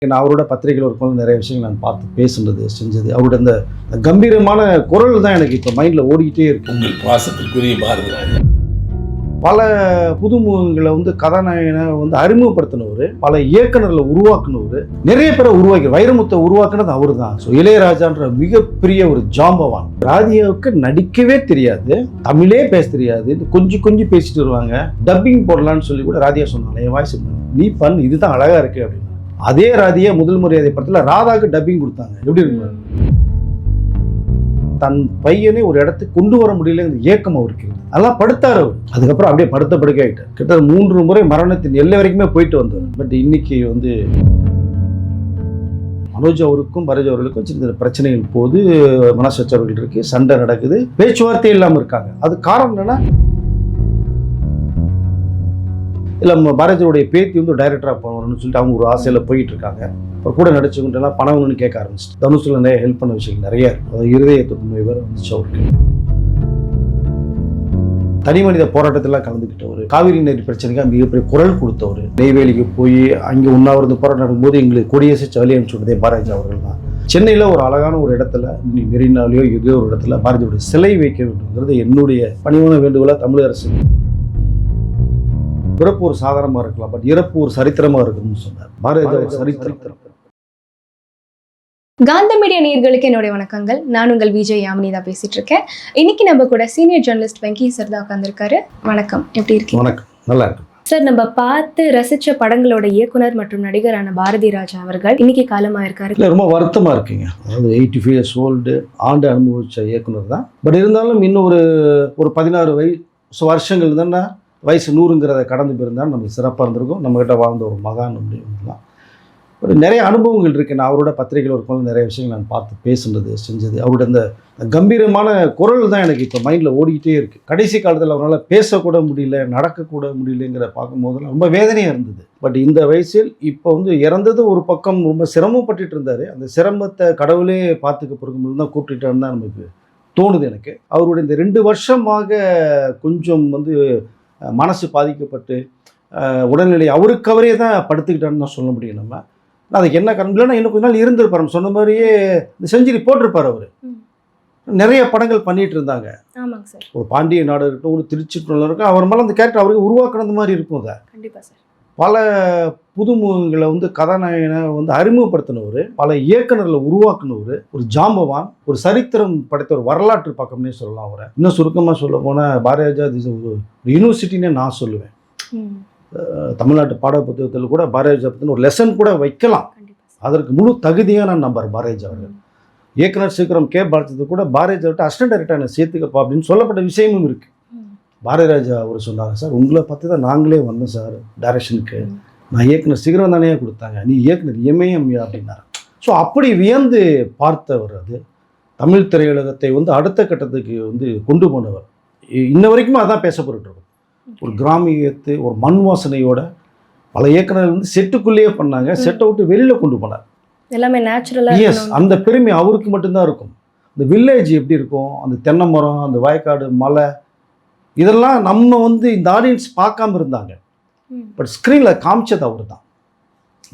நான் அவரோட பத்திரிகையில் இருக்கும்போது நிறைய விஷயங்கள் நான் பார்த்து பேசுனது செஞ்சது அவரோட அந்த கம்பீரமான குரல் தான் எனக்கு இப்போ மைண்டில் ஓடிக்கிட்டே இருக்கு. உங்கள் பாசத்திற்குரிய பாரதிராஜா பல புதுமுகங்களை கதாநாயகனை அறிமுகப்படுத்தினவர், பல இயக்குநர்களை உருவாக்குனவர், நிறைய பேரை உருவாக்கி வைரமுத்தை உருவாக்குனது அவர் தான். ஸோ இளையராஜான்ற மிகப்பெரிய ஒரு ஜாம்பவான். ராதியாவுக்கு நடிக்கவே தெரியாது, தமிழே பேச தெரியாது, கொஞ்சம் கொஞ்சம் பேசிட்டு வருவாங்க. டப்பிங் போடலான்னு சொல்லி கூட ராதியா சொன்னாங்க, என் வாய்ஸ் நீ பண்ணு, இதுதான் அழகா இருக்கு அப்படின்னு. அதே ராதியா முதல் மரியாதை படத்தில் ராதாவுக்கு டப்பிங் கொடுத்தாங்க. எப்படி இருக்கு? தன் பையனை ஒரு இடத்துக்கு கொண்டு வர முடியல ஏக்கம் அவருக்கு. அதெல்லாம் படுத்தார் அவர். அதுக்கப்புறம் அப்படியே படுத்த படுக்க ஆகிட்டார். கிட்டத்தட்ட 3 முறை மரணத்தின் எல்லை வரைக்குமே போயிட்டு வந்தார். பட் இன்னைக்கு மனோஜ் அவருக்கும் பரஜ் அவர்களுக்கும் சின்ன சின்ன பிரச்சனைகள் போது, மனசச்சரவுகள் இருக்கு, சண்டை நடக்குது, பேச்சுவார்த்தை இல்லாமல் இருக்காங்க. அது காரணம் என்னன்னா, இல்லை பாரதியோடைய பேத்தி டைரக்டராக போகணும்னு சொல்லிட்டு அவங்க ஒரு ஆசையில் போயிட்டு இருக்காங்க. இப்போ கூட நடிச்சுக்கிட்டெல்லாம் பணம் ஒன்று கேட்க ஆரம்பிச்சிட்டு தனுஷில் நிறைய ஹெல்ப் பண்ண விஷயங்கள் நிறைய இருக்கு. அது இருதய தொற்று வேறு வந்துச்சு அவருக்கு. தனி மனித போராட்டத்திலாம் கலந்துக்கிட்டவர், காவிரி நீர் பிரச்சனைக்காக மிகப்பெரிய குரல் கொடுத்தவர். நெய்வேலிக்கு போய் அங்கே உண்ணாவிரது போராட்டம் நடக்கும்போது எங்களுக்கு கொடியேசி வழி அனுப்பிச்சுட்டதே பாரதி அவர்கள் தான். சென்னையில் ஒரு அழகான ஒரு இடத்துல, மெரினாலேயோ ஏதோ ஒரு இடத்துல பாரதியோட சிலை வைக்க வேண்டும்ங்கிறது என்னுடைய பணிவான வேண்டுகோளாக தமிழக அரசு. பிறப்பு ஒரு சாதாரணமாக இருக்கலாம், பட் இறப்பு ஒரு சரித்திரமாக இருக்குன்னு சொன்னார். பாரதி சரித்திரம். காந்த மீடியா நேயர்களுக்கு என்னுடைய வணக்கங்கள். நான் உங்கள் விஜய் யாமினி தான் பேசிட்டு இருக்கேன். இன்னைக்கு நம்ம கூட சீனியர் ஜேர்னலிஸ்ட் வெங்கி சார் தான் உட்காந்துருக்காரு. வணக்கம், எப்படி இருக்கீங்க? வணக்கம், நல்லா இருக்கு சார். நம்ம பார்த்து ரசிச்ச படங்களோட இயக்குனர் மற்றும் நடிகரான பாரதி ராஜா அவர்கள் இன்னைக்கு காலமாயிருக்காரு. இல்லை, ரொம்ப வருத்தமாக இருக்குங்க. அதாவது 85 years old ஆண்டு அனுபவிச்ச இயக்குனர் தான். பட் இருந்தாலும் இன்னும் ஒரு 16 வருஷங்கள் தானே வயசு 100ங்கிறத கடந்து போயிருந்தாலும் நமக்கு சிறப்பாக இருந்திருக்கும். நம்மகிட்ட வாழ்ந்த ஒரு மகான் அப்படின்லாம் ஒரு நிறைய அனுபவங்கள் இருக்குது. நான் அவரோட பத்திரிகையில் இருக்கும்போது நிறைய விஷயங்கள் நான் பார்த்து பேசுனது செஞ்சது. அவரோட அந்த கம்பீரமான குரல் தான் எனக்கு இப்போ மைண்டில் ஓடிக்கிட்டே இருக்குது. கடைசி காலத்தில் அவரால் பேசக்கூட முடியல, நடக்கக்கூட முடியலங்கிற பார்க்கும்போதெல்லாம் ரொம்ப வேதனையாக இருந்தது. பட் இந்த வயசில் இப்போ இறந்தது ஒரு பக்கம் ரொம்ப சிரமப்பட்டுட்டு இருந்தார். அந்த சிரமத்தை கடவுளே பார்த்துக்க பொறுக்கும்போது தான் கூப்பிட்டுட்டான்னு தான் நமக்கு தோணுது எனக்கு. அவருடைய இந்த 2 வருஷமாக கொஞ்சம் மனசு பாதிக்கப்பட்டு உடல்நிலை அவருக்கு அவரே தான் படுத்துக்கிட்டான்னு தான் சொல்ல முடியும். நம்ம அதுக்கு என்ன காரணம் இல்லைன்னா இன்னும் கொஞ்ச நாள் இருந்திருப்பார். சொன்ன மாதிரியே இந்த செஞ்சுரி போட்டிருப்பார். அவர் நிறைய படங்கள் பண்ணிட்டு இருந்தாங்க. ஒரு பாண்டிய நாடு இருக்கட்டும், ஒரு திருச்சிற்றூர் இருக்கும், அவர் மேலே அந்த கேரக்டர் அவருக்கு உருவாக்குனது மாதிரி இருக்கும். அதை பல புதுமுகங்களை கதாநாயகனை அறிமுகப்படுத்தினவர், பல இயக்குநர்களை உருவாக்குனவர், ஒரு ஜாம்பவான், ஒரு சரித்திரம் படைத்த ஒரு வரலாற்று பக்கம்னே சொல்லலாம். அவரை இன்னும் சுருக்கமாக சொல்ல போனால் பாரதிராஜா ஒரு யூனிவர்சிட்டினே நான் சொல்லுவேன். தமிழ்நாட்டு பாட புத்தகத்தில் கூட பாரதிராஜா பற்றின ஒரு லெசன் கூட வைக்கலாம். அதற்கு முழு தகுதியான நம்பர் பாரதிராஜா அவர்கள். இயக்குனர் சீக்கிரம் பாரதிராஜா கூட பாரதிராஜா அசிஸ்டன்ட் டைரக்டர் சேர்த்துக்கப்பா அப்படின்னு சொல்லப்பட்ட விஷயமும் இருக்குது. பாரதிராஜா அவர் சொன்னாங்க, சார் உங்களை பார்த்து தான் நாங்களே வந்தோம் சார் டைரக்ஷனுக்கு. நான் இயக்குனர் சிகரம் தானே கொடுத்தாங்க, நீ இயக்குனர் எம்ஏஎம்யா அப்படின்னாரு. ஸோ அப்படி வியந்து பார்த்தவர். அது தமிழ் திரையுலகத்தை அடுத்த கட்டத்துக்கு கொண்டு போனவர். இன்ன வரைக்குமே அதான் பேசப்பட்டுருக்கும். ஒரு கிராமியத்து, ஒரு மண் வாசனையோட பல இயக்குநர்கள் செட்டுக்குள்ளேயே பண்ணாங்க. செட்டை விட்டு வெளியில் கொண்டு போனார். எல்லாமே நேச்சுரலாக. எஸ், அந்த பெருமை அவருக்கு மட்டும்தான் இருக்கும். இந்த வில்லேஜ் எப்படி இருக்கும், அந்த தென்னை மரம், அந்த வயக்காடு, மலை, இதெல்லாம் நம்ம இந்த ஆடியன்ஸ் பார்க்காம இருந்தாங்க. பட் ஸ்க்ரீனில் காமிச்சது அவர் தான்.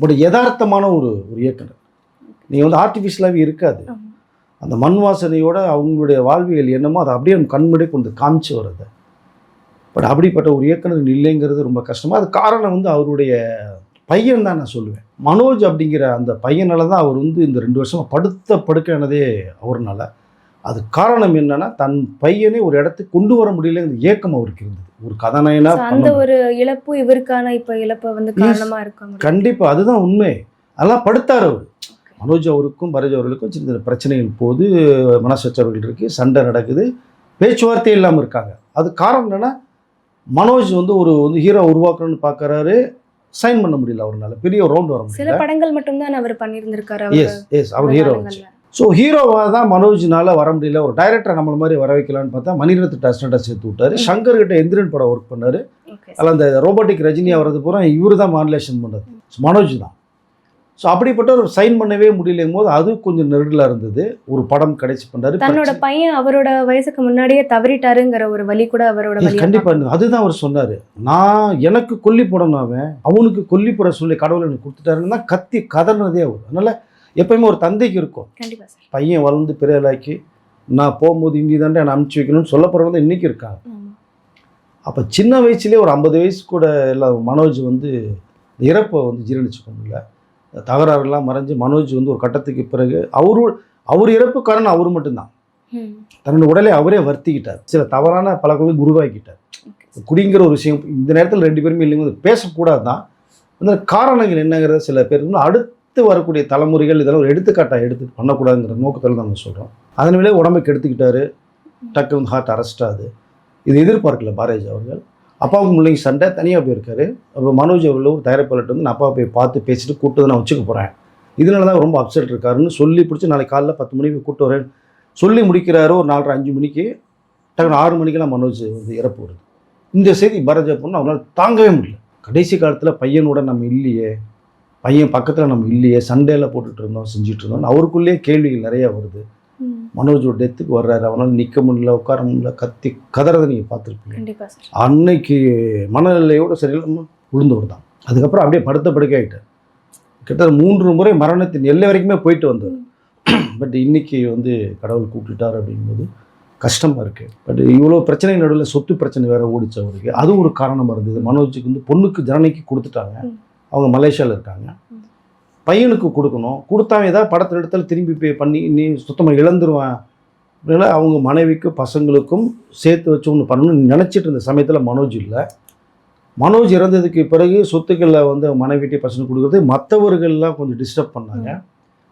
பட் யதார்த்தமான ஒரு இயக்குனர். நீங்கள் ஆர்டிஃபிஷியலாகவே இருக்காது. அந்த மண் வாசனையோட அவங்களுடைய வாழ்வியல் என்னமோ அதை அப்படியே கண்முடி கொண்டு காமிச்சு வருது. பட் அப்படிப்பட்ட ஒரு இயக்குனர் இல்லைங்கிறது ரொம்ப கஷ்டமாக. அது காரணம் அவருடைய பையன் தான் நான் சொல்லுவேன். மனோஜ் அப்படிங்கிற அந்த பையனால தான் அவர் இந்த 2 வருஷமாக படுக்கையானதே அவர்னால. அது காரணம் என்னன்னா, தன் பையனை ஒரு இடத்துக்கு கொண்டு வர முடியலங்கிற ஏக்கம் அவருக்கு இருந்தது. ஒரு கதாநாயகனா அந்த ஒரு இழப்பு இவருக்கான இப்போ இழப்பு காரணமாக இருக்கும். கண்டிப்பாக அதுதான் உண்மை. அதெல்லாம் படுத்தார் அவர். மனோஜ் அவருக்கும் பரஜ் அவர்களுக்கும் சின்ன சின்ன பிரச்சனைகள் போது, மனசச்சரவுகள் இருக்குது, சண்டை நடக்குது, பேச்சுவார்த்தை இல்லாமல் இருக்காங்க. அது காரணம் என்னென்னா, மனோஜ் ஒரு ஹீரோ உருவாக்கணும்னு பார்க்குறாரு, சைன் பண்ண முடியல அவரால். பெரிய ரவுண்ட் வர முடியல. சில படங்கள் மட்டும்தான் அவர் பண்ணியிருந்திருக்காரு. எஸ், அவர் ஹீரோ. ஸோ ஹீரோவாக தான் மனோஜ்னால வர முடியல. ஒரு டைரக்டரை நம்மள மாதிரி வர வைக்கலான்னு பார்த்தா மணிரத்னம் அசிஸ்டண்டாக சேர்த்து விட்டார். சங்கர்கிட்ட எந்திரன் படம் ஒர்க் பண்ணார். அதில் அந்த ரோபோட்டிக் ரஜினியாக வர்றது பூரா இவர் தான் மாடுலேஷன் பண்ணது, மனோஜ் தான். ஸோ அப்படிப்பட்ட ஒரு சைன் பண்ணவே முடியலைங்கும் போது அது கொஞ்சம் நெருடலாக இருந்தது. ஒரு படம் கடைசி பண்ணாரு. தன்னோட பையன் அவரோட வயசுக்கு முன்னாடியே தவறிட்டாருங்கிற ஒரு வலி கூட அவரோட வலி. கண்டிப்பாக அதுதான் அவர் சொன்னார். எனக்கு கொல்லி போடணும், அவனுக்கு கொல்லி போட சொல்லி கடவுள் எனக்கு கொடுத்துட்டாருன்னு தான் கத்தி கதறினதே அவர். அதனால் எப்பயுமே ஒரு தந்தைக்கு இருக்கும், கண்டிப்பா சார், பையன் வளர்ந்து பெரியலாக்கி நான் போகும்போது இங்கே தாண்டே என்னை அனுப்பிச்சி வைக்கணும்னு சொல்ல போகிறவங்க தான் இன்றைக்கி இருக்காங்க. அப்போ சின்ன வயசுலேயே ஒரு 50 வயசு கூட எல்லாம் மனோஜ் வந்து இறப்பை வந்து ஜீரணிச்சுக்க முடியல. தகராறுலாம் மறைஞ்சு மனோஜ் வந்து ஒரு கட்டத்துக்கு பிறகு அவர் இறப்பு காரணம் அவர் மட்டும்தான். தன்னோட உடலை அவரே வருத்திக்கிட்டார். சில தவறான பழக்கங்களை உருவாக்கிட்டார். குடிங்கிற ஒரு விஷயம் இந்த நேரத்தில் 2 பேருமே இல்லைங்க பேசக்கூடாது தான். அந்த காரணங்கள் என்னங்கிறத சில பேர் இன்னும் அடுத்து வரக்கூடிய தலைமுறைகள் இதெல்லாம் ஒரு எடுத்துக்காட்டாக எடுத்து பண்ணக்கூடாதுங்கிற நோக்கத்தில் தான் நம்ம சொல்கிறோம். அதனாலே உடம்பை கெடுத்துக்கிட்டாரு. டக்கு வந்து ஹார்ட் அரெஸ்ட் ஆகுது. இது எதிர்பார்க்கல பாரதி அவர்கள். அப்பாவுக்கு முள்ளைங்க சண்டை தனியாக போயிருக்காரு. அப்போ மனோஜ் அவர்கள் ஒரு தயாரிப்பாளர்கிட்ட வந்து நான் அப்பா போய் பார்த்து பேசிட்டு கூப்பிட்டு நான் வச்சுக்க போகிறேன், இதனால தான் ரொம்ப அப்செட் இருக்காருன்னு சொல்லி பிடிச்சி நாளைக்கு காலைல 10 மணிக்கு கூப்பிட்டு வரேன் சொல்லி முடிக்கிறாரு. ஒரு 4:30-5 மணிக்கு டக்குனு 6 மணிக்கெல்லாம் மனோஜ் வந்து இறப்பு வருது. இந்த செய்தி பாரதி பொண்ணு அவங்களால தாங்கவே முடியல. கடைசி காலத்தில் பையனோட நம்ம இல்லையே, பையன் பக்கத்தில் நம்ம இல்லையே, சண்டையில் போட்டுட்டு இருந்தோம் செஞ்சுட்டு இருந்தோம் அவருக்குள்ளேயே கேள்விகள் நிறைய வருது. மனோஜோட டெத்துக்கு வர்றாரு, அவனால் நிற்க முடியல, உட்கார முடியல, கத்தி கதறதை நீங்கள் பார்த்துருப்பீங்க. அன்னைக்கு மனநிலையோட சரியில்லாமல் விழுந்தவர் தான். அதுக்கப்புறம் அப்படியே படுத்த படுக்கை ஆகிட்டார். கிட்டத்தட்ட 3 முறை மரணத்தின் எல்லை வரைக்குமே போயிட்டு வந்தார். பட் இன்னைக்கு வந்து கடவுள் கூப்பிட்டுட்டார் அப்படிங்கும்போது கஷ்டமாக இருக்குது. பட் இவ்வளோ பிரச்சனை நடுவில் சொத்து பிரச்சனை வேறு ஓடிச்சு அவருக்கு. அது ஒரு காரணமாக இருந்தது. மனோஜுக்கு வந்து பொண்ணுக்கு ஜனனிக்கு கொடுத்துட்டாங்க, அவங்க மலேசியாவில் இருக்காங்க. பையனுக்கு கொடுக்கணும், கொடுத்தாங்க ஏதாவது படத்தில் இடத்துல திரும்பி பே பண்ணி நீ சுத்தமாக இழந்துருவான். அதனால் அவங்க மனைவிக்கும் பசங்களுக்கும் சேர்த்து வச்சு ஒன்று பண்ணணும்னு நினச்சிட்டு இருந்த சமயத்தில் மனோஜ் இல்லை. மனோஜ் இறந்ததுக்கு பிறகு சொத்துக்களில் வந்து மனைவிட்டே பசங்க கொடுக்குறது மற்றவர்கள்லாம் கொஞ்சம் டிஸ்டர்ப் பண்ணாங்க.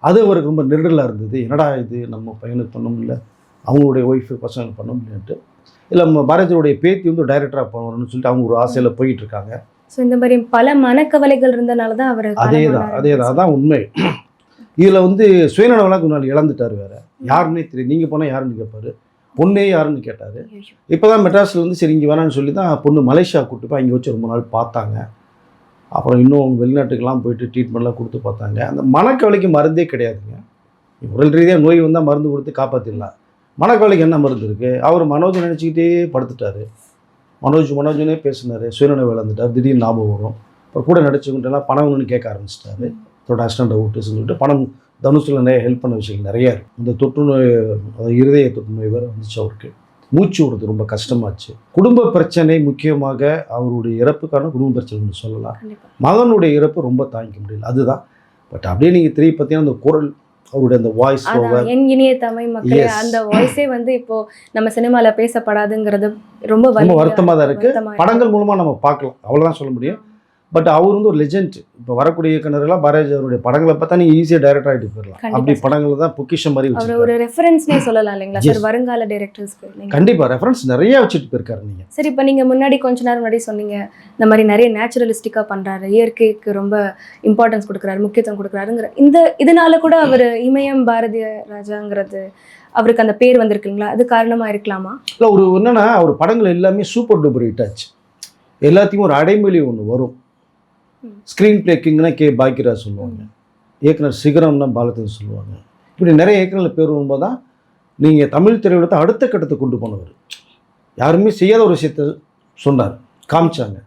அது அவருக்கு ரொம்ப நெருடலாக இருந்தது. என்னடா இது நம்ம பையனுக்கு பண்ண முடியல, அவங்களுடைய ஒய்ஃபு பசங்களுக்கு பண்ண முடியலன்ட்டு. இல்லை நம்ம பாரதியோடைய பேத்தி வந்து டைரக்டராக போகணும்னு சொல்லிட்டு அவங்க ஒரு ஆசையில் போயிட்டு இருக்காங்க. ஸோ இந்த மாதிரி பல மனக்கவலைகள் இருந்தனால தான் அவர் அதேதான் அதான் உண்மை. இதில் வந்து சுயநலவெல்லாம் கொஞ்ச நாள் இழந்துட்டார். வேறு யாருன்னே தெரியும். நீங்கள் போனால் யாருன்னு கேட்பார், பொண்ணே யாருன்னு கேட்டார். இப்போ தான் மெட்ராஸில் வந்து சரி இங்கே வேணான்னு சொல்லி தான் பொண்ணு மலேசியா கூப்பிட்டு போய் அங்கே வச்சு ரொம்ப நாள் பார்த்தாங்க. அப்புறம் இன்னும் வெளிநாட்டுக்கெல்லாம் போயிட்டு ட்ரீட்மெண்ட்லாம் கொடுத்து பார்த்தாங்க. அந்த மனக்கவலைக்கு மருந்தே கிடையாதுங்க. உடல் ரீதியாக நோய் வந்தால் மருந்து கொடுத்து காப்பாற்றிடலாம். மனக்கவலைக்கு என்ன மருந்து இருக்குது? அவர் மனோஜ் நினச்சிக்கிட்டே படுத்துட்டார். மனோஜ்னே பேசினார், சுயநினைவு இழந்துட்டார். திடீர்னு ஞாபகம் வரும். இப்போ கூட நடிச்சுக்கிட்டெல்லாம் பணம் ஒன்று கேட்க ஆரம்பிச்சிட்டாரு. தன்னோட அசிஸ்டண்ட்டை விட்டுன்னு சொல்லிட்டு பணம் தனுஷில் நிறைய ஹெல்ப் பண்ண விஷயங்கள் நிறையா இருக்குது. இந்த தொற்றுநோய், அதாவது இருதய தொற்றுநோய் வேறு வந்துச்சு அவருக்கு. மூச்சு விடுறது ரொம்ப கஷ்டமாச்சு. குடும்ப பிரச்சனை முக்கியமாக அவருடைய இறப்புக்கான குடும்ப பிரச்சனைன்னு சொல்லலாம். மகனுடைய இறப்பு ரொம்ப தாங்கிக்க முடியல, அதுதான். பட் அப்படியே நீங்கள் திரும்பி பார்த்தீங்கன்னா அந்த குரல், அவருடைய அந்த வாய்ஸ் ஓவர், என் இனிய தமிழ் மக்களே, அந்த வாய்ஸே வந்து இப்போ நம்ம சினிமால பேசப்படாதுங்கிறது ரொம்ப வருத்தமாக தான் இருக்குது. படங்கள் மூலமாக நம்ம பார்க்கலாம், அவ்வளோதான் சொல்ல முடியும். பட் அவர் வந்து ஒரு லெஜெண்ட். இப்போ வரக்கூடிய இயக்குனர்கள்லாம் பாரதி அவருடைய படங்களை பார்த்தா நீங்கள் ஈஸியாக டைரக்டர் ஆகிட்டு போயிடலாம். அப்படி படங்கள் தான் பொக்கிஷம் மாதிரி வச்சு ஒரு ரெஃபரன்ஸ்னே சொல்லலாம் இல்லைங்களா சார் வருங்கால டைரக்டர்ஸ்க்கு? கண்டிப்பாக ரெஃபரன்ஸ் நிறைய வச்சுட்டு போயிருக்காரு. நீங்கள் சரி, இப்போ நீங்கள் முன்னாடி கொஞ்ச நேரம் முன்னாடி சொன்னீங்க இந்த மாதிரி நிறைய நேச்சுரலிஸ்டிக்காக பண்ணுறாரு, இயற்கைக்கு ரொம்ப இம்பார்ட்டன்ஸ் கொடுக்குறாரு, முக்கியத்துவம் கொடுக்குறாருங்கிற இதனால கூட அவர் இமயம் பாரதிய ராஜாங்கிறது அவருக்கு அந்த பேர் வந்திருக்குங்களா? அது காரணமாக இருக்கலாமா? இல்லை, ஒரு என்னன்னா அவர் படங்கள் எல்லாமே சூப்பர் டூப்பர் ஹிட் ஆச்சு. எல்லாத்தையும் ஒரு அடைமொழி ஒன்று வரும். ஸ்க்ரீன் பிளே கிங்னா கே பாக்கியராஜ் சொல்லுவாங்க, இயக்குனர் சிகரம்னா பாலச்சந்திரன் சொல்லுவாங்க. இப்படி நிறைய இயக்குநர்கள் பேர் வரும்போது தான் நீங்கள் தமிழ் திரையுலகத்தை அடுத்த கட்டத்தை கொண்டு போனவர். யாருமே செய்யாத ஒரு விஷயத்த சொன்னார், காமிச்சாங்க.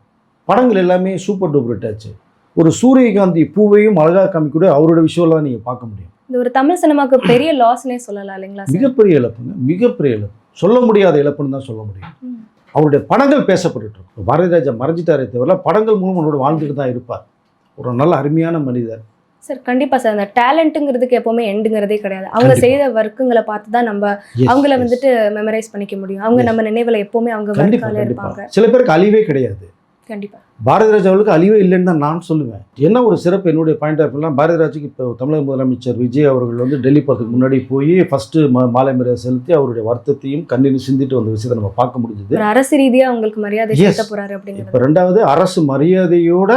படங்கள் எல்லாமே சூப்பர் டூப்பர் ஹிட் ஆச்சு. ஒரு சூரியகாந்தி பூவையும் அழகாக காமிக்கூட அவரோட விஷயம்லாம் நீங்கள் பார்க்க முடியும். இந்த ஒரு தமிழ் சினிமாவுக்கு பெரிய லாஸ்னே சொல்லலாம் இல்லைங்களா? மிகப்பெரிய இழப்புங்க, மிகப்பெரிய இழப்பு. சொல்ல முடியாத இழப்புன்னு தான் சொல்ல முடியும். அவருடைய படங்கள் பேசப்பட்டு இருக்கும். பாரதி ராஜா மறைஞ்சிட்டாரே தவிர படங்கள் மூலம் அவரோட வாழ்ந்துட்டு தான் இருப்பார். ஒரு நல்ல அருமையான மனிதர் சார். கண்டிப்பா சார், அந்த டேலண்ட்டுங்கிறதுக்கு எப்பவுமே எண்டுங்கிறதே கிடையாது. அவங்க செய்த ஒர்க்குங்களை பார்த்து தான் நம்ம அவங்கள வந்துட்டு மெமரைஸ் பண்ணிக்க முடியும். அவங்க நம்ம நினைவுல எப்பவுமே அவங்க வர்க்கால இருப்பாங்க. சில பேருக்கு அழிவே கிடையாது. கண்டிப்பா பாரதி ராஜா அவர்களுக்கு அழிவே இல்லைன்னு தான் நான் சொல்லுவேன். என்ன ஒரு சிறப்பு என்னுடைய பாயிண்ட் ஆஃப் வியூலாம், பாரதி ராஜாக்கு இப்போ தமிழக முதலமைச்சர் விஜய் அவர்கள் வந்து டெல்லி போகிறதுக்கு முன்னாடி போய் ஃபர்ஸ்ட்டு மாலை மரியாதை செலுத்தி அவருடைய வருத்தத்தையும் கண்ணீர் சிந்திட்டு வந்த விஷயத்தை நம்ம பார்க்க முடிஞ்சது. அரசு ரீதியாக அவங்களுக்கு மரியாதை செலுத்த போறாரு அப்படிங்கிறது. இப்போ 2வது அரசு மரியாதையோட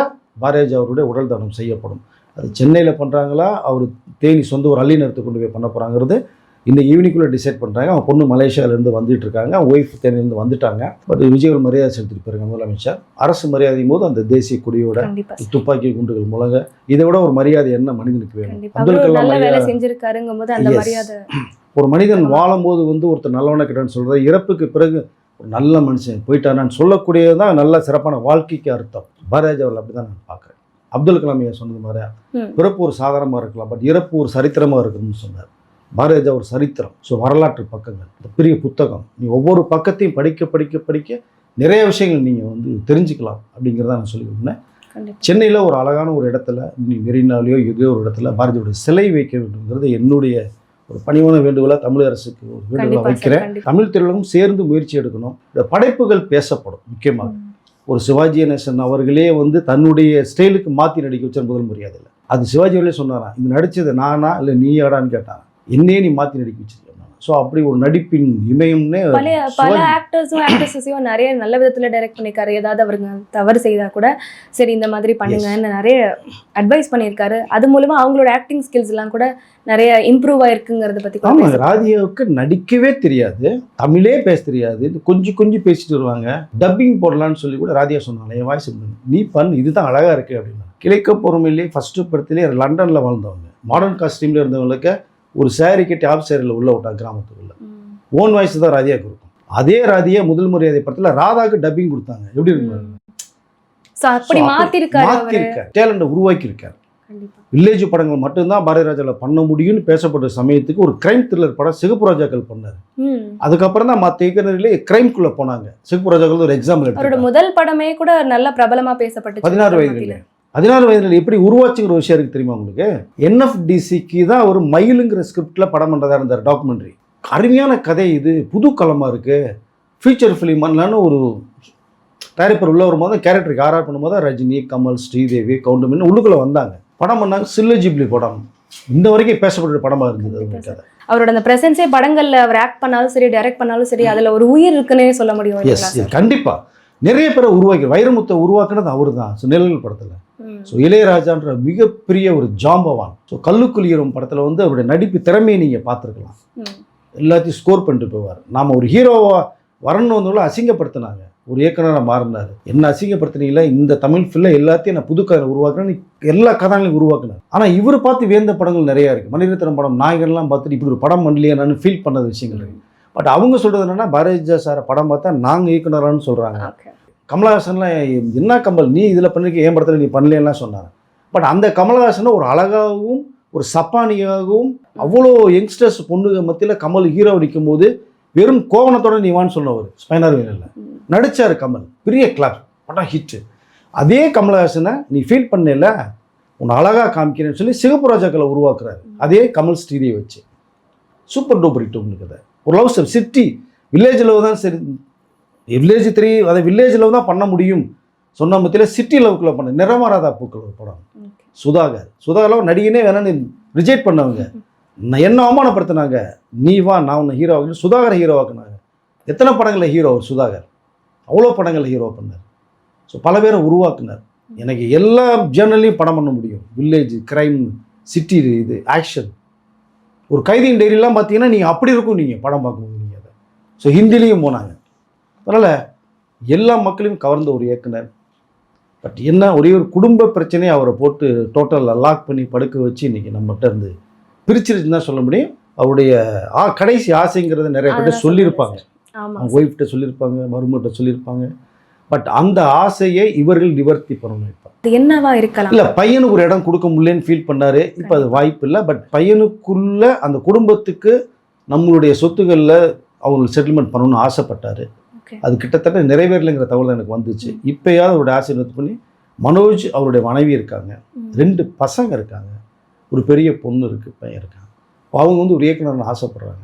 பாரதி ராஜா அவருடைய உடல் தானம் செய்யப்படும். அது சென்னையில் பண்ணுறாங்களா, அவர் தேனி சொந்த ஒரு அள்ளி நிறுத்து கொண்டு போய் பண்ண போகிறாங்கிறது இந்த ஈவினிங்குள்ளே டிசைட் பண்ணுறாங்க. அவங்க பொண்ணு மலேசியாவிலேருந்து வந்துட்டு இருக்காங்க, ஒய்ஃப் தேனிலேருந்து வந்துட்டாங்க. பட் விஜயவர் மரியாதை செலுத்திட்டு போயிருக்காங்க முதலமைச்சர். அரசு மரியாதையும் போது அந்த தேசிய கொடியோட கண்டிப்பா சார். துப்பாக்கி குண்டுகள் முழங்க, இதை விட ஒரு மரியாதை என்ன மனிதனுக்கு வேணும்? கண்டிப்பா அப்துல் அவரு கலாம் நல்ல ஐயா வேலை செஞ்சிருக்காருங்கும் போது அந்த Yes. மரியாதை ஒரு மனிதன் வாழும்போது வந்து ஒருத்தர் நல்லவன கிட்டன்னு சொல்றது, இறப்புக்கு பிறகு ஒரு நல்ல மனுஷன் போயிட்டானான்னு சொல்லக்கூடியதுதான் நல்ல சிறப்பான வாழ்க்கைக்கு அர்த்தம். பாரதிராஜா அவர்கள் அப்படிதான் நான் பார்க்குறேன். அப்துல் கலாம் ஐயா சொன்னது மாதிரி பிறப்பு ஒரு சாதாரணமாக இருக்கலாம், பட் இறப்பு ஒரு சரித்திரமாக இருக்கணும்னு சொன்னார். பாரதிராஜா ஒரு சரித்திரம். ஸோ வரலாற்று பக்கங்கள், இந்த பெரிய புத்தகம், நீ ஒவ்வொரு பக்கத்தையும் படிக்க படிக்க படிக்க நிறைய விஷயங்கள் நீங்கள் வந்து தெரிஞ்சுக்கலாம் அப்படிங்கிறத நான் சொல்லியிருந்தேன். கண்டிப்பா சென்னையில் ஒரு அழகான ஒரு இடத்துல, நீ மெரினாலேயோ எதோ ஒரு இடத்துல பாரதியோட சிலை வைக்க வேண்டும்ங்கிறது என்னுடைய ஒரு பணிவான வேண்டுகோளாக தமிழ் அரசுக்கு ஒரு வேண்டுகோளாக கண்டிப்பா சார். வைக்கிறேன். கண்டிப்பா. தமிழ் திரையுலகம் சேர்ந்து முயற்சி எடுக்கணும். இந்த படைப்புகள் பேசப்படும். முக்கியமாக ஒரு சிவாஜி கணேசன் அவர்களே வந்து தன்னுடைய ஸ்டைலுக்கு மாற்றி நடிக்க வச்ச முதல் மரியாதை இல்லை. அது சிவாஜி அவர்களே சொன்னாராம், இது நடித்தது நானா இல்லை நீயாடான்னு கேட்டான். என்னையே நீ மாற்றி நடிக்க வச்சிருக்க. ஸோ அப்படி ஒரு நடிப்பின் இமயம்னே பல ஆக்டர்ஸும் ஆக்ட்ரஸஸையும் நிறைய நல்ல விதத்துல டைரக்ட் பண்ணியிருக்காரு. ஏதாவது அவருங்க தவறு செய்தா கூட சரி இந்த மாதிரி பண்ணுங்கன்னு நிறைய அட்வைஸ் பண்ணியிருக்காரு. அது மூலமா அவங்களோட ஆக்டிங் ஸ்கில்ஸ் எல்லாம் கூட நிறைய இம்ப்ரூவ் ஆயிருக்குங்கிறத பத்தி கூட ஆமாம், பேசலாம். ராதியாவுக்கு நடிக்கவே தெரியாது, தமிழே பேச தெரியாது, கொஞ்சம் கொஞ்சம் பேசிட்டு வருவாங்க. டப்பிங் போடலான்னு சொல்லி கூட ராதியா சொன்னாங்க, என் வாய்ஸ் நீ பண்ணு, இதுதான் அழகா இருக்கு அப்படின்னா. கிழக்க பொறுமையிலேயே ஃபர்ஸ்ட் படத்திலே லண்டனில் வாழ்ந்தவங்க, மாடர்ன் காஸ்டியூமில் இருந்தவங்களுக்கு ஒரு சேரீ கட்டி ஆஃப் சேரியில் உள்ள விட்டாங்க கிராமத்துக்குள்ள. ஓன் வாய்ஸ் தான் ராதியாவுக்கு இருக்கும். அதே ராதியா முதல் மரியாதை படத்தில் ராதாவுக்கு டப்பிங் கொடுத்தாங்க. எப்படி இருக்கு? So, அப்படி மாத்திருக்காரு அவரு. மாற்றிருக்கார், டேலண்டை உருவாக்கியிருக்கார். கண்டிப்பா வில்லேஜ் படங்கள் மட்டும்தான் பாரதிராஜாவில் பண்ண முடியும்னு பேசப்பட்ட சமயத்துக்கு ஒரு கிரைம் த்ரில்லர் படம் சிகப்பு ராஜாக்கள் பண்ணார். அதுக்கப்புறம் தான் மற்ற இயக்குநர்களே கிரைம்குள்ளே போனாங்க. சிகப்பு ராஜாக்கள் ஒரு எக்ஸாம்பிள் அவரோட எடுத்து முதல் படமே கூட நல்ல பிரபலமா பேசப்பட்டுச்சு. 16 வயதுல 16 வயதில் எப்படி உருவாச்சுங்கிற விஷயம் இருக்கு தெரியுமா உங்களுக்கு? NFDCக்கு தான் ஒரு மயிலுங்கிற ஸ்கிரிப்டில் படம் பண்ணுறதா இருந்தார், டாக்குமெண்ட்ரி. அருமையான கதை, இது புது களமாக இருக்குது, ஃபீச்சர் ஃபிலிம் பண்ணலான்னு ஒரு தயாரிப்பர் உள்ள வரும்போது கேரக்டருக்கு ஆர்ஆர் பண்ணும்போது ரஜினி, கமல், ஸ்ரீதேவி, கவுண்டமணி உள்ளுக்குள்ளே வந்தாங்க. படம் பண்ணாங்க. சில்லு ஜிப்ளி படம் இந்த வரைக்கும் பேசப்பட்ட படமாக இருந்தது அந்த கதை. அவரோட அந்த பிரசன்ஸே படங்கள்ல அவர் ஆக்ட் பண்ணாலும் சரி, டைரக்ட் பண்ணாலும் சரி, அதுல ஒரு உயிர் இருக்குன்னே சொல்ல முடியும். எஸ், கண்டிப்பாக நிறைய பேரை உருவாக்கி வைரமுத்தை உருவாக்குனது அவர் தான். ஸோ நிழல் படத்தில் ஸோ இளையராஜான்ற மிகப்பெரிய ஒரு ஜாம்பவான். ஸோ கல்லுக்குளியரும் படத்தில் வந்து அவருடைய நடிப்பு திறமையை நீங்கள் பார்த்துருக்கலாம். எல்லாத்தையும் ஸ்கோர் பண்ணிட்டு போவார். நாம் ஒரு ஹீரோவாக வரணும் வந்தவங்களும் அசிங்கப்படுத்தினாங்க. ஒரு இயக்குனராக மாறினார். என்ன அசிங்கப்படுத்தினீங்களா, இந்த தமிழ் ஃபில்ல எல்லாத்தையும் நான் புது கதை உருவாக்குறேன்னு எல்லா கதாங்களையும் உருவாக்குனார். ஆனால் இவர் பார்த்து வேந்த படங்கள் நிறையா இருக்குது. மணிரத்னம் படம் நாயகன்லாம் பார்த்துட்டு இப்படி ஒரு படம் பண்ணலையே நான் ஃபீல் பண்ணது விஷயங்கள் இருக்குது. பட் அவங்க சொல்கிறது என்னென்னா, பாரதிராஜா சாரை படம் பார்த்தா நாங்கள் இயக்குனரான்னு சொல்கிறாங்க. கமலஹாசன்லாம் என்ன கமல் நீ இதில் பண்ணிருக்க, என் படத்தில் நீ பண்ணலாம் சொன்னாங்க. பட் அந்த கமலஹாசனை ஒரு அழகாகவும் ஒரு சப்பானியாகவும் அவ்வளோ யங்ஸ்டர்ஸ் பொண்ணுங்க மத்தியில் கமல் ஹீரோ நிற்கும் போது வெறும் கோவணத்தோட நீ வான்னு சொன்னவர். ஸ்பைனர் வேனில் நடித்தார் கமல், பெரிய கிளாப், படம் ஹிட்டு. அதே கமலஹாசனை நீ ஃபீல் பண்ணல, உன்னை அழகாக காமிக்கிறேன்னு சொல்லி சிகப்பு ராஜாக்களை உருவாக்குறாரு. அதே கமல் ஸ்ரீதேவி வச்சு சூப்பர் டூப்பர் ஹிட் உங்களுக்கு. ஒரு love story city village love தான். சரி, வில்லேஜ் 3 அதை வில்லேஜ் லவ் தான் பண்ண முடியும் சொன்ன மத்தியில் சிட்டி லவ்க்குள்ள பண்ண நிறமாராதா பூக்கள் ஒரு படம். சுதாகர் நடிகனே வேணான்னு ரிஜெக்ட் பண்ணவங்க, என்ன அவமானப்படுத்தினாங்க. நீ வா நான் உன்னை ஹீரோவாக்கு, சுதாகரை ஹீரோவாக்குனாங்க. எத்தனை படங்களில் ஹீரோ சுதாகர், அவ்வளோ படங்களில் ஹீரோ பண்ணார். ஸோ பல பேரை உருவாக்குனார். எனக்கு எல்லா ஜேர்னல்லையும் படம் பண்ண முடியும். வில்லேஜ், கிரைம், சிட்டி, இது ஆக்ஷன். ஒரு கைதியின் டைரிலாம் பார்த்தீங்கன்னா நீங்கள் அப்படி இருக்கும் நீங்கள் படம் பார்க்கும்போது நீங்கள் அதை. ஸோ ஹிந்திலையும் போனாங்க. அதனால் எல்லா மக்களையும் கவர்ந்த ஒரு இயக்குனர். பட் என்ன ஒரே ஒரு குடும்ப பிரச்சனையை அவரை போட்டு டோட்டலில் லாக் பண்ணி படுக்க வச்சு இன்றைக்கி நம்மகிட்ட இருந்து பிரிச்சிருச்சுன்னு தான் சொல்ல முடியும். அவருடைய கடைசி ஆசைங்கிறத நிறைய பேர்ட்ட சொல்லியிருப்பாங்க. அவங்க ஒய்ஃப்கிட்ட சொல்லியிருப்பாங்க, மருமகிட்ட சொல்லியிருப்பாங்க. பட் அந்த ஆசையை இவர்கள் நிவர்த்தி பண்ணணும். இப்போ என்னவா இருக்கலாம் இல்லை, பையனுக்கு ஒரு இடம் கொடுக்க முடியலன்னு ஃபீல் பண்ணார். இப்போ அது வாய்ப்பு இல்லை. பட் பையனுக்குள்ள அந்த குடும்பத்துக்கு நம்மளுடைய சொத்துக்களில் அவங்களுக்கு செட்டில்மெண்ட் பண்ணணும்னு ஆசைப்பட்டார். அது கிட்டத்தட்ட நிறைவேறலைங்கிற தகவல் எனக்கு வந்துச்சு. இப்போயாவது அவருடைய ஆசை நிறுத்தி பண்ணி, மனோஜ் அவருடைய மனைவி இருக்காங்க, 2 பசங்க இருக்காங்க, ஒரு பெரிய பொண்ணு இருக்குது, பையன் இருக்காங்க. அவங்க வந்து ஒரு இயக்குனர்னு ஆசைப்படுறாங்க.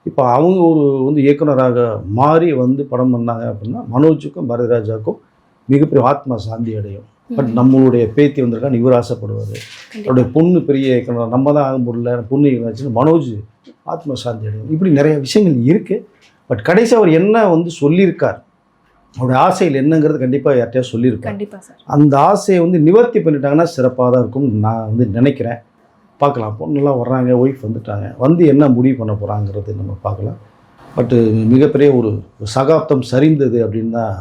இப்போ அவங்க ஒரு இயக்குனராக மாறி வந்து படம் பண்ணாங்க அப்படின்னா மனோஜுக்கும் பாரதிராஜாவுக்கும் மிகப்பெரிய ஆத்மா சாந்தி அடையும். பட் நம்மளுடைய பேத்தி வந்திருக்கான்னு இவர் ஆசைப்படுவார். அவருடைய பொண்ணு பெரிய இயக்குனர், நம்ம தான் ஆக முடியல, பொண்ணு இயக்குனர்ச்சுன்னு மனோஜ் ஆத்மா சாந்தி அடையும். இப்படி நிறைய விஷயங்கள் இருக்குது. பட் கடைசி அவர் என்ன வந்து சொல்லியிருக்கார், அவருடைய ஆசையில் என்னங்கிறது கண்டிப்பாக யார்கிட்டயா சொல்லியிருக்கார். அந்த ஆசையை வந்து நிவர்த்தி பண்ணிட்டாங்கன்னா சிறப்பாக தான் இருக்கும்னு நான் வந்து நினைக்கிறேன். பார்க்கலாம். பொண்ணுலாம் வர்றாங்க, ஒய்ஃப் வந்துட்டாங்க, வந்து என்ன முடிவு பண்ண போகிறாங்கிறது நம்ம பார்க்கலாம். பட்டு மிகப்பெரிய ஒரு சகாப்தம் சரிந்தது அப்படின்னு தான்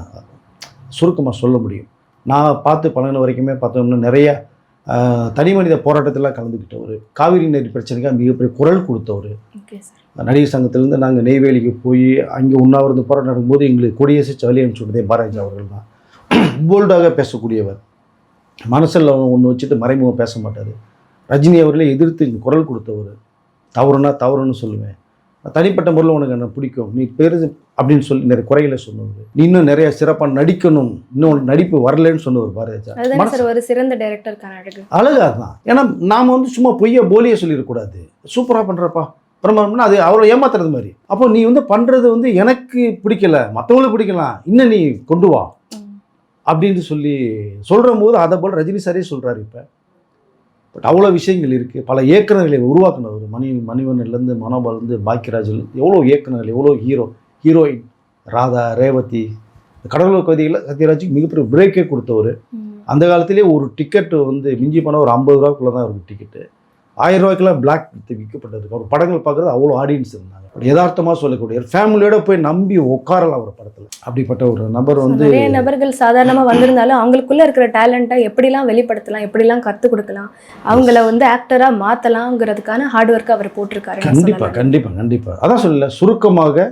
சுருக்கமாக சொல்ல முடியும். நான் பார்த்து பழகின வரைக்குமே பார்த்தோம்னா நிறைய தனி மனித போராட்டத்திலாம் கலந்துக்கிட்டவர், காவிரி நீர் பிரச்சனைக்காக மிகப்பெரிய குரல் கொடுத்தவர். Okay sir. நடிகர் சங்கத்திலேருந்து நாங்கள் நெய்வேலிக்கு போய் அங்கே உண்ணாவிரத போராட்டம் நடக்கும்போது எங்களுக்கு கொடியேசி வழி அனுப்பிச்சு விட்டதே பாரதிராஜா அவர்கள் தான். போல்டாக பேசக்கூடியவர், மனசில் ஒன்று வச்சுட்டு மறைமுகம் பேச மாட்டார். ரஜினி அவர்களே எதிர்த்து குரல் கொடுத்தவர். தவறுனா தவறுன்னு சொல்லுவேன், தனிப்பட்ட முறையில் உனக்கு என்ன பிடிக்கும், நீ பெருசு அப்படின்னு சொல்லி நிறைய குறைகளை சொன்னவர். நீ இன்னும் நிறைய சிறப்பாக நடிக்கணும், இன்னும் நடிப்பு வரலன்னு சொன்னவர் பாரதிராஜா. அதுதான் சார் ஒரு சிறந்த டைரக்டருக்கான அழகு. அழகாக தான். ஏன்னா நாம் வந்து சும்மா பொய்யா போலியே சொல்லிடக்கூடாது. சூப்பராக பண்ணுறப்பா பிரமாதம்னா அது அவரை ஏமாத்துறது மாதிரி. அப்போ நீ வந்து பண்ணுறது வந்து எனக்கு பிடிக்கல, மற்றவங்களுக்கு பிடிக்கலாம், இன்னும் நீ கொண்டு வா அப்படின்னு சொல்லி சொல்கிற போது அதை போல் ரஜினி சாரே சொல்கிறாரு. இப்போ பட் அவ்வளோ விஷயங்கள் இருக்குது. பல இயக்குநர்களை உருவாக்குனவர், மணிவண்ணன்லேருந்து மனோபாலேருந்து பாக்கியராஜில் எவ்வளோ இயக்குநர்கள், எவ்வளோ ஹீரோயின், ராதா, ரேவதி, கடலூர் கவிதைகளில் சத்யராஜுக்கு மிகப்பெரிய பிரேக்கே கொடுத்தவர். அந்த காலத்திலே ஒரு டிக்கெட்டு வந்து மிஞ்சி போனால் ஒரு 50 ரூபாக்குள்ளே தான் இருக்கும் டிக்கெட்டு. 1000 ரூபாய்க்கெல்லாம் பிளாக் விற்கப்பட்டிருக்கு. அவர் படங்கள் பார்க்குறது அவ்வளோ ஆடியன்ஸ் இருந்தாங்க. யதார்த்தமாக சொல்லக்கூடிய ஃபேமிலியோட போய் நம்பி உட்காரலாம் ஒரு படத்தில். அப்படிப்பட்ட ஒரு நபர் வந்து நிறைய நபர்கள் சாதாரணமாக வந்திருந்தாலும் அவங்களுக்குள்ள இருக்கிற டேலண்ட்டை எப்படிலாம் வெளிப்படுத்தலாம், எப்படிலாம் கற்றுக் கொடுக்கலாம், அவங்கள வந்து ஆக்டராக மாற்றலாங்கிறதுக்கான ஹார்ட் ஒர்க் அவர் போட்டிருக்காரு. கண்டிப்பாக அதான் சொல்லல. சுருக்கமாக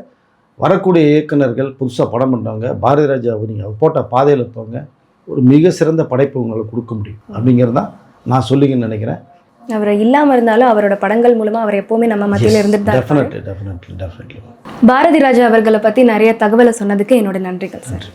வரக்கூடிய இயக்குநர்கள் புதுசாக படம் பண்ணுறாங்க, பாரதிராஜா நீங்கள் போட்ட பாதையில் போங்க, ஒரு மிக சிறந்த படைப்பு உங்களால் கொடுக்க முடியும் அப்படிங்கிறது தான் நான் சொல்லிங்கன்னு நினைக்கிறேன். அவர் இல்லாமல் இருந்தாலும் அவரோட படங்கள் மூலமாக அவர் எப்போவுமே நம்ம மத்தியில் இருந்துட்டு தான் இருக்காரு. டெஃபினெட்லி. பாரதிராஜா அவர்களை பற்றி நிறைய தகவலை சொன்னதுக்கு என்னோட நன்றிகள் சார்.